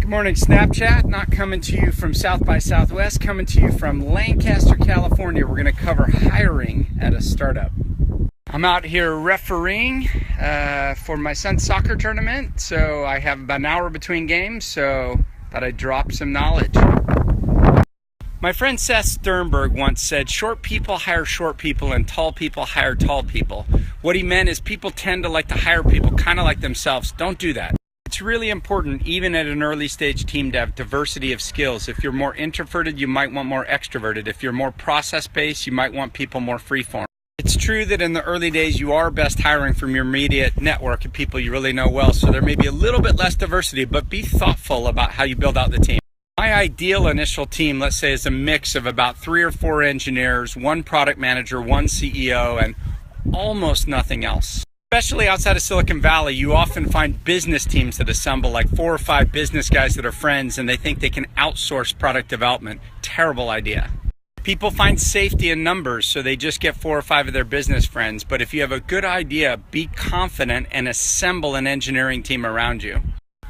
Good morning, Snapchat. Not coming to you from South by Southwest, coming to you from Lancaster, California. We're going to cover hiring at a startup. I'm out here refereeing for my son's soccer tournament, so I have about an hour between games, so thought I'd drop some knowledge. My friend Seth Sternberg once said, short people hire short people and tall people hire tall people. What he meant is people tend to like to hire people kind of like themselves. Don't do that. It's really important, even at an early stage team, to have diversity of skills. If you're more introverted, you might want more extroverted. If you're more process-based, you might want people more freeform. It's true that in the early days, you are best hiring from your immediate network of people you really know well, so there may be a little bit less diversity, but be thoughtful about how you build out the team. My ideal initial team, let's say, is a mix of about 3 or 4 engineers, 1 product manager, 1 CEO, and almost nothing else. Especially outside of Silicon Valley, you often find business teams that assemble like 4 or 5 business guys that are friends and they think they can outsource product development. Terrible idea. People find safety in numbers, so they just get 4 or 5 of their business friends. But if you have a good idea, be confident and assemble an engineering team around you.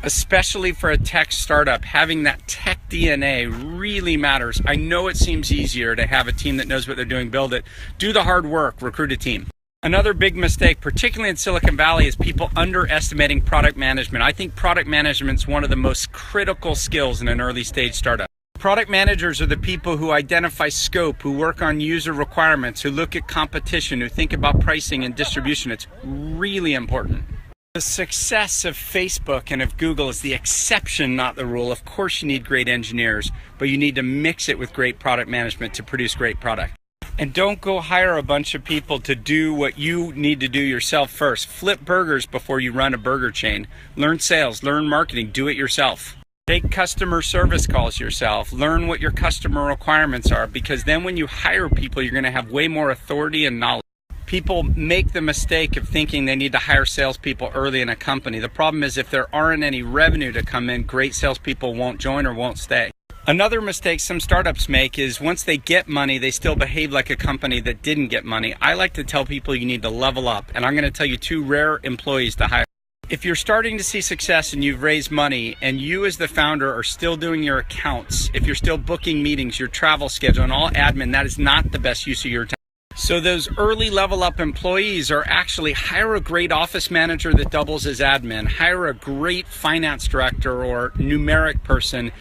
Especially for a tech startup, having that tech DNA really matters. I know it seems easier to have a team that knows what they're doing, build it. Do the hard work, recruit a team. Another big mistake, particularly in Silicon Valley, is people underestimating product management. I think product management is one of the most critical skills in an early stage startup. Product managers are the people who identify scope, who work on user requirements, who look at competition, who think about pricing and distribution. It's really important. The success of Facebook and of Google is the exception, not the rule. Of course you need great engineers, but you need to mix it with great product management to produce great product. And don't go hire a bunch of people to do what you need to do yourself first. Flip burgers before you run a burger chain. Learn sales, learn marketing, do it yourself. Take customer service calls yourself. Learn what your customer requirements are, because then when you hire people, you're going to have way more authority and knowledge. People make the mistake of thinking they need to hire salespeople early in a company. The problem is if there aren't any revenue to come in, great salespeople won't join or won't stay. Another mistake some startups make is once they get money, they still behave like a company that didn't get money. I like to tell people you need to level up, and I'm going to tell you 2 rare employees to hire. If you're starting to see success and you've raised money and you as the founder are still doing your accounts, if you're still booking meetings, your travel schedule and all admin, that is not the best use of your time. So those early level up employees are actually hire a great office manager that doubles as admin, hire a great finance director or numeric person.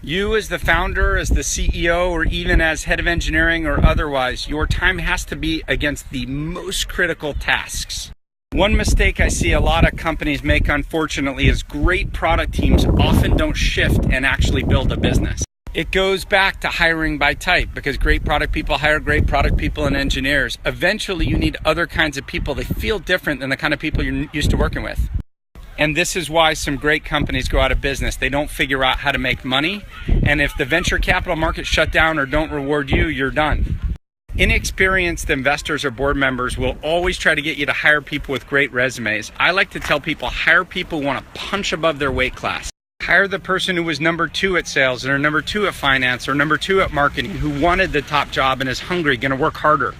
You as the founder, as the CEO, or even as head of engineering or otherwise, your time has to be against the most critical tasks. One mistake I see a lot of companies make, unfortunately, is great product teams often don't shift and actually build a business. It goes back to hiring by type, because great product people hire great product people and engineers. Eventually, you need other kinds of people. They feel different than the kind of people you're used to working with. And this is why some great companies go out of business. They don't figure out how to make money. And if the venture capital markets shut down or don't reward you, you're done. Inexperienced investors or board members will always try to get you to hire people with great resumes. I like to tell people, hire people who want to punch above their weight class. Hire the person who was number 2 at sales or number 2 at finance or number 2 at marketing, who wanted the top job and is hungry, going to work harder.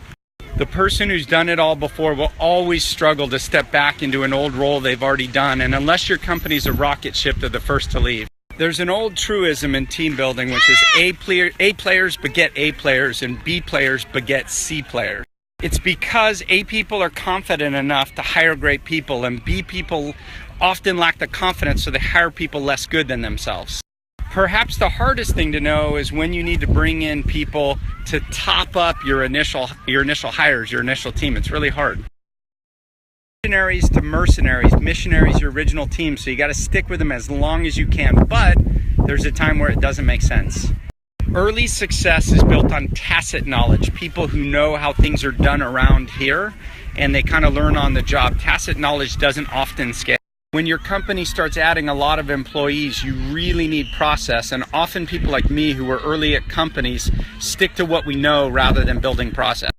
The person who's done it all before will always struggle to step back into an old role they've already done, and unless your company's a rocket ship, they're the first to leave. There's an old truism in team building, which is A players beget A players and B players beget C players. It's because A people are confident enough to hire great people, and B people often lack the confidence, so they hire people less good than themselves. Perhaps the hardest thing to know is when you need to bring in people to top up your initial hires, your initial team. It's really hard. Missionaries to mercenaries, missionaries your original team, so you got to stick with them as long as you can, but there's a time where it doesn't make sense. Early success is built on tacit knowledge, people who know how things are done around here, and they kind of learn on the job. Tacit knowledge doesn't often scale. When your company starts adding a lot of employees, you really need process, and often people like me who are early at companies stick to what we know rather than building process.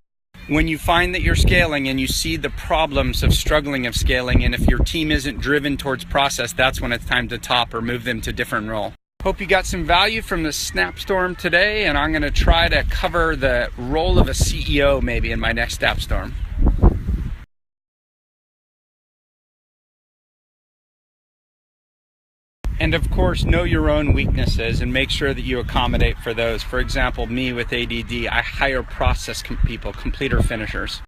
When you find that you're scaling and you see the problems of struggling of scaling, and if your team isn't driven towards process, that's when it's time to top or move them to different role. Hope you got some value from the Snapstorm today, and I'm going to try to cover the role of a CEO maybe in my next Snapstorm. And of course, know your own weaknesses and make sure that you accommodate for those. For example, me with ADD, I hire process people, completer finishers.